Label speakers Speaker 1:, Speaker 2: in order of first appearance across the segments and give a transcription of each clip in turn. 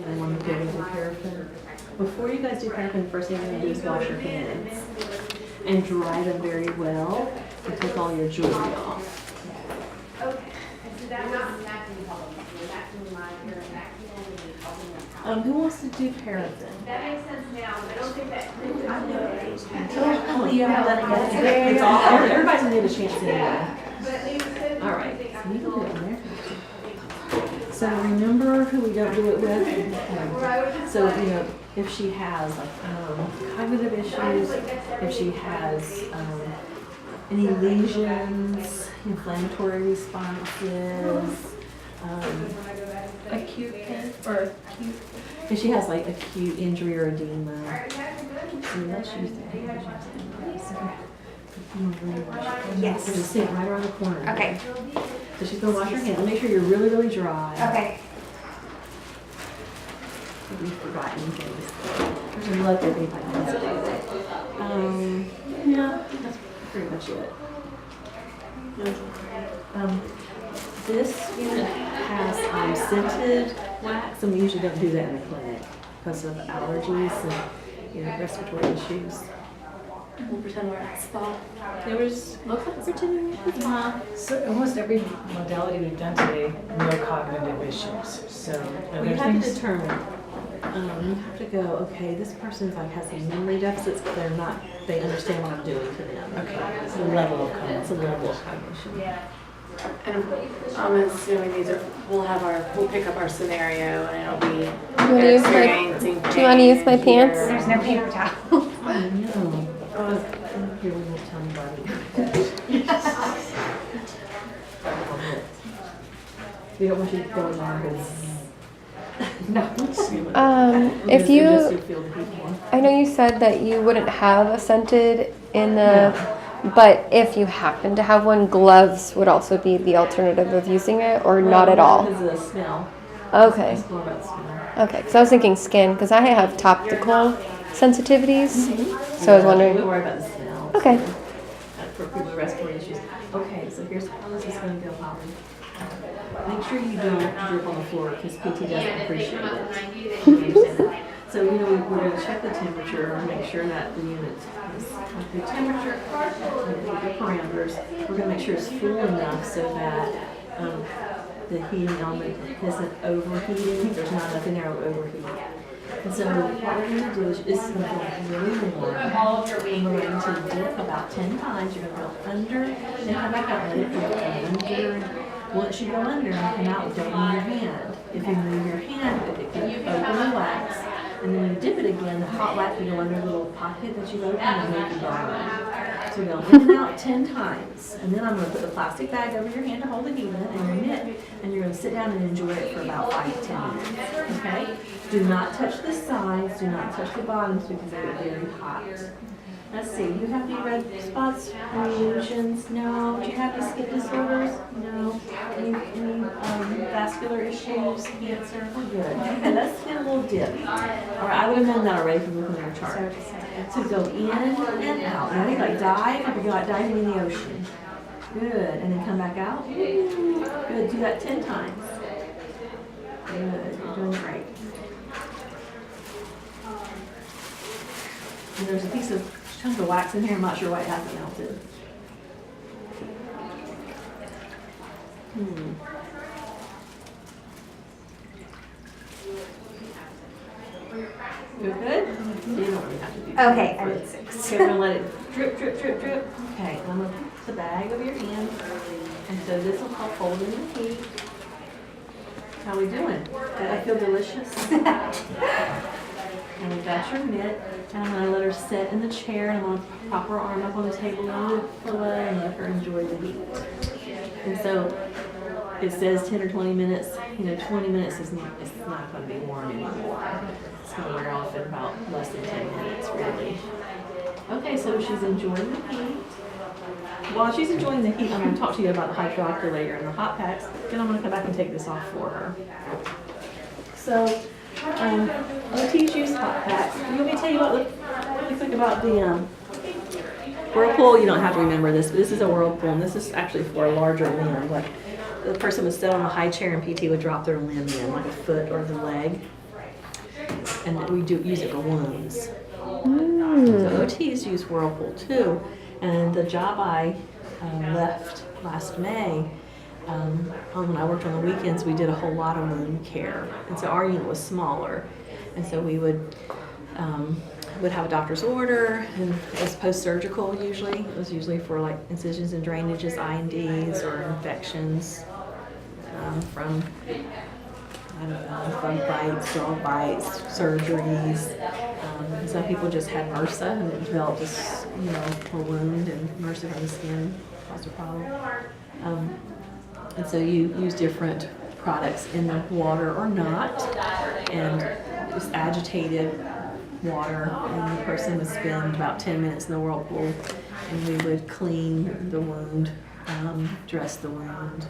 Speaker 1: I want to go with the paraffin. Before you guys do paraffin, the first thing you're going to do is wash your hands and dry them very well and take all your jewelry off.
Speaker 2: Okay.
Speaker 1: Who wants to do paraffin?
Speaker 2: That makes sense now, but I don't think that.
Speaker 1: Oh, you haven't done it yet? It's all, everybody's going to get a chance anyway. All right. So you can do it in there. So remember who we don't do it with? So, you know, if she has like cognitive issues, if she has any lesions, inflammatory responses,
Speaker 3: Acute pain or acute.
Speaker 1: if she has like acute injury or edema. So let's use that.
Speaker 4: Yes.
Speaker 1: Just sit right around the corner.
Speaker 4: Okay.
Speaker 1: So she's gonna wash her hands. Make sure you're really, really dry.
Speaker 4: Okay.
Speaker 1: We've forgotten things. There's a lot of things like that. Yeah, that's pretty much it. This unit has scented wax, and we usually don't do that in the clinic because of allergies and respiratory issues.
Speaker 3: We'll pretend we're at spa.
Speaker 1: They were just pretending it was mom.
Speaker 5: So almost every modality we've done today, no cognitive issues. So are
Speaker 1: We
Speaker 5: there
Speaker 1: have to
Speaker 5: things?
Speaker 1: determine. You have to go, okay, this person's like has some memory deficits, but they understand what I'm doing to them.
Speaker 5: Okay, it's a level of
Speaker 1: It's a
Speaker 5: cognitive.
Speaker 1: level of cognition.
Speaker 3: And I'm assuming we'll pick up our scenario and it'll be
Speaker 6: Do you
Speaker 3: experiencing
Speaker 6: want to use my
Speaker 3: pain
Speaker 6: pants?
Speaker 3: here.
Speaker 4: There's no paper towel.
Speaker 1: I know. Here, we won't tell anybody. We don't want you going on this. No.
Speaker 6: If you,
Speaker 1: Just to feel the heat more.
Speaker 6: I know you said that you wouldn't have a scented in the, but if you happen to have one, gloves would also be the alternative of using it, or not at all.
Speaker 1: Because of the smell.
Speaker 6: Okay.
Speaker 1: It's more about the smell.
Speaker 6: Okay. Because I was thinking skin, because I have topical sensitivities, so I was
Speaker 1: Don't
Speaker 6: wondering.
Speaker 1: worry about the smell.
Speaker 6: Okay.
Speaker 1: For people with respiratory issues. Okay, so here's how this is going to go, Holly. Make sure you don't drip on the floor because PT doesn't appreciate it. You understand that? So, we're going to check the temperature and make sure that the unit is the temperature, the parameters. We're going to make sure it's full enough so that the heating element isn't overheating. There's not enough in there to overheat. And so what we're going to do is this is going to feel really warm. And we're going to dip about 10 times. You're going to go under and come back out. Let it go under. Once you go under and come out, don't move your hand. If you move your hand, it can open the wax. And then when you dip it again, the hot wax will go under the little pocket that you've opened and make you burn. So go in and out 10 times. And then I'm going to put the plastic bag over your hand to hold the heat in and your mitt. And you're going to sit down and enjoy it for about 5 to 10 minutes. Okay? Do not touch the sides. Do not touch the bottoms because they get very hot. Let's see. You have any red spots, any lesions? No. Do you have any skin disorders? No. Any vascular issues? Cancer? We're good. Okay, let's get a little dip. All right, I would have done that already if you look on your chart. So go in and out. Ready? Like dive. Like you're like diving in the ocean. Good. And then come back out. Good. Do that 10 times. Good. You're doing great. And there's a piece of chunk of wax in here. I'm not sure why it hasn't melted. You're good? You don't really have to do that.
Speaker 4: Okay, I did 6.
Speaker 1: So we're gonna let it drip, drip, drip, drip. Okay, and I'm gonna put the bag over your hand. And so this will help hold in the heat. How we doing? Did I feel delicious? And we got your mitt, and I'm gonna let her sit in the chair, and I'm gonna prop her arm up on the table and pull her and let her enjoy the heat. And so it says 10 or 20 minutes. 20 minutes is it's not gonna be warm anymore. It's gonna wear off in about less than 10 minutes, really. Okay, so she's enjoying the heat. While she's enjoying the heat, I'm gonna talk to you about the hydrocollator and the hot packs. Then I'm gonna come back and take this off for her. So, OTs use hot packs. You want me to tell you really quick about the whirlpool? You don't have to remember this, but this is a whirlpool, and this is actually for a larger limb. Like the person would sit on a high chair and PT would drop their limb in, like a foot or the leg. and we do use it for wounds.
Speaker 6: Mm.
Speaker 1: So OTs use Whirlpool too, and the job I left last May, when I worked on the weekends, we did a whole lot of wound care, and so our unit was smaller, and so we would have a doctor's order, and it was post-surgical usually. It was usually for like incisions and drainages, INDs, or infections from, I don't know, bug bites, dog bites, surgeries. Some people just had MRSA and it developed this, a wound, and MRSA from the skin caused a problem. And so you use different products in the water or not, and just agitated water, and the person would spend about 10 minutes in the whirlpool, and we would clean the wound, dress the wound,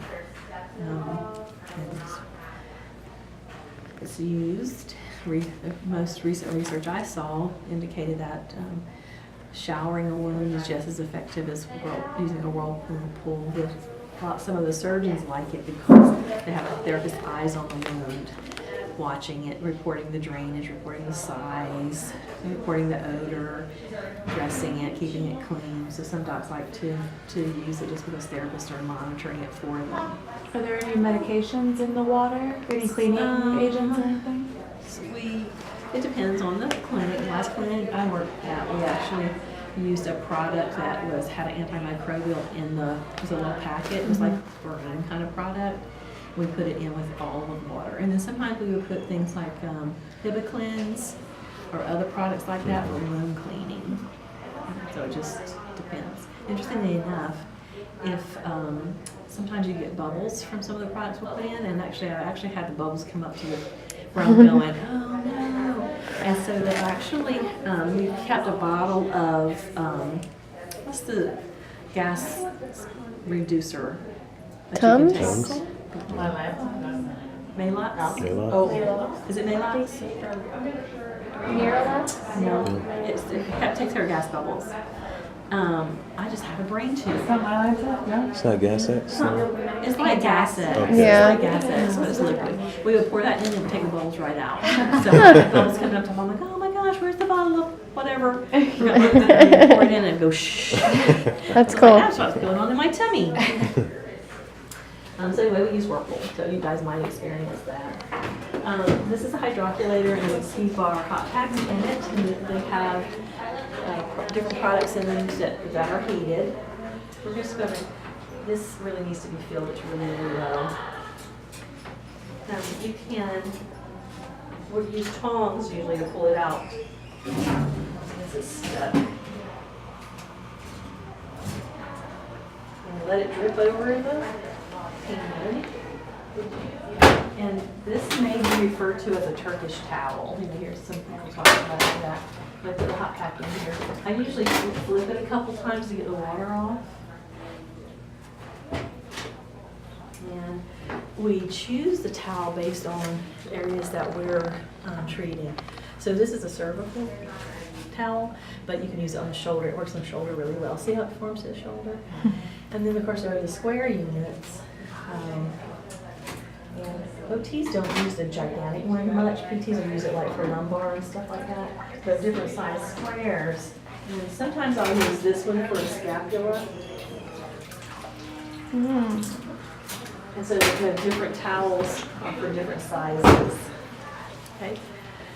Speaker 1: and it's used. The most recent research I saw indicated that showering a wound is just as effective as using a whirlpool. Some of the surgeons like it because they have a therapist's eyes on the wound, watching it, reporting the drainage, reporting the size, reporting the odor, dressing it, keeping it clean. So some docs like to use it just because therapists are monitoring it for them.
Speaker 3: Are there any medications in the water? Any cleaning agents or anything?
Speaker 1: It depends on the clinic. The last clinic I worked at, we actually used a product that had an antimicrobial it was a little packet. It was like a burning kind of product. We put it in with all of water. And then sometimes we would put things like Hibiclens or other products like that for wound cleaning. So it just depends. Interestingly enough, if sometimes you get bubbles from some of the products we'll put in, and I actually had the bubbles come up to where I'm going, oh no. And so they actually, we kept a bottle of, what's the gas reducer that
Speaker 6: Tums?
Speaker 1: you can take? Maalox? Oh, is it Maalox? No, it takes care of gas bubbles. I just have a brain tube.
Speaker 4: It's not gas X? No.
Speaker 1: It's like Gas X.
Speaker 4: Okay.
Speaker 6: Yeah.
Speaker 1: It's like Gas X, but it's liquid. We would pour that in and take the bubbles right out. So the bubbles coming up to I'm like, oh my gosh, where's the bottle of whatever? Pour it in and go shh.
Speaker 6: That's
Speaker 1: Like,
Speaker 6: cool.
Speaker 1: that's what's going on in my tummy. So anyway, we use Whirlpool, so you guys might experience that. This is a hydroculator, and we keep our hot packs in it, and they have different products in them that are heated. We're just going to, this really needs to be filled, it's really, really low. You can, we'll use tongs usually to pull it out. This is stuck. And let it drip over in the pan. And this may be referred to as a Turkish towel. You hear some people talking about that. I put the hot pack in here. I usually flip it a couple times to get the water off. And we choose the towel based on areas that we're treating. So this is a cervical towel, but you can use it on the shoulder. It works on the shoulder really well. See how it forms to the shoulder? And then of course there are the square units. And OTs don't use the gigantic one much. PTs will use it like for lumbar and stuff like that. They're different size squares. And sometimes I'll use this one for the scapula. And so the different towels are for different sizes. Okay.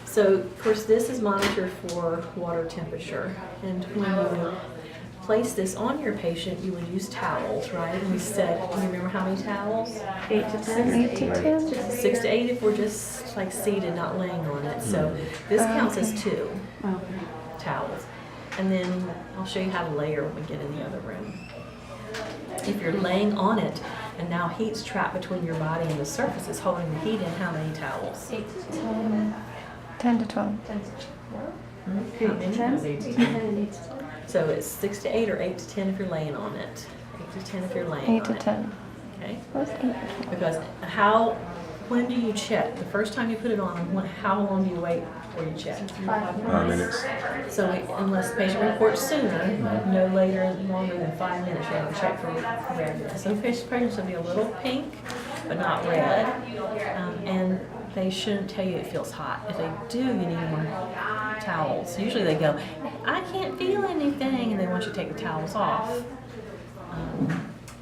Speaker 1: So of course this is monitored for water temperature. And when you place this on your patient, you would use towels, right? And we said, you remember how many towels? 8 to 10.
Speaker 6: 8 to 10.
Speaker 1: 6 to 8 if we're just like seated, not laying on it. So this counts as 2 towels. And then I'll show you how to layer when we get in the other room. If you're laying on it and now heat's trapped between your body and the surface is holding the heat in, how many towels?
Speaker 6: 10 to 12.
Speaker 1: How many? So it's 6 to 8 or 8 to 10 if you're laying on it. 8 to 10 if you're laying
Speaker 6: 8
Speaker 1: on
Speaker 6: to
Speaker 1: it.
Speaker 6: 10.
Speaker 1: Okay.
Speaker 6: What's 8 to 12?
Speaker 1: Because when do you check? The first time you put it on, how long do you wait before you check?
Speaker 4: 5 minutes.
Speaker 1: So unless the patient reports sooner, no longer than 5 minutes, you have to check for redness. So patients will be a little pink, but not red. And they shouldn't tell you it feels hot. If they do, you need more towels. Usually they go, I can't feel anything, and they want you to take the towels off.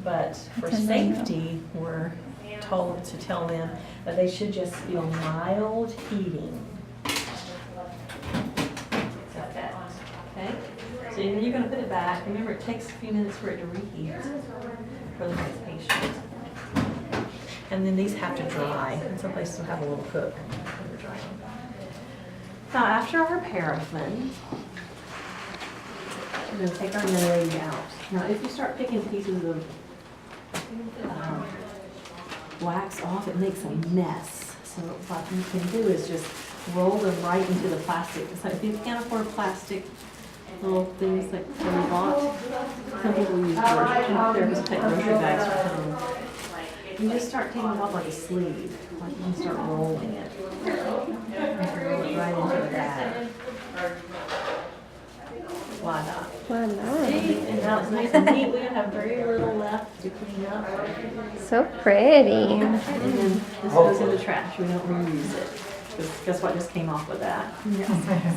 Speaker 1: But for safety, we're told to tell them that they should just feel mild heating. Like that, okay? So then you're going to put it back. Remember, it takes a few minutes for it to reheat for the next patient. And then these have to dry. And some places will have a little cook when they're drying. Now, after our paraffin, we're going to take our nutty out. Now, if you start picking pieces of wax off, it makes a mess. So what you can do is just roll them right into the plastic. So if you can't afford plastic little things like we bought, some people use therapists take grocery bags for home. You just start taking it off like a sleeve. Like you can start rolling it. Roll it right into the bag. Why not?
Speaker 6: Why
Speaker 1: See?
Speaker 6: not?
Speaker 1: And now it's nice and neat. We have very little left to clean up.
Speaker 6: So pretty.
Speaker 1: And then this goes in the trash. We don't reuse it. Because guess what just came off with that?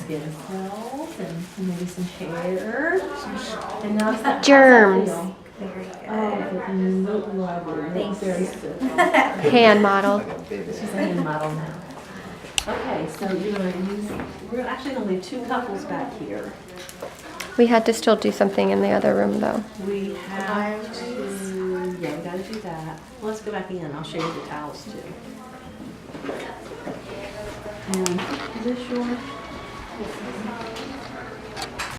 Speaker 1: Skin cells and maybe some hair. And now it's that
Speaker 6: Germs.
Speaker 1: Thanks. Very good.
Speaker 6: Hand modeled.
Speaker 1: She's a hand model now. Okay, so we're actually going to leave 2 couples back here.
Speaker 6: We had to still do something in the other room though.
Speaker 1: We have to, yeah, we got to do that. Let's go back in. I'll show you the towels too. And is this yours?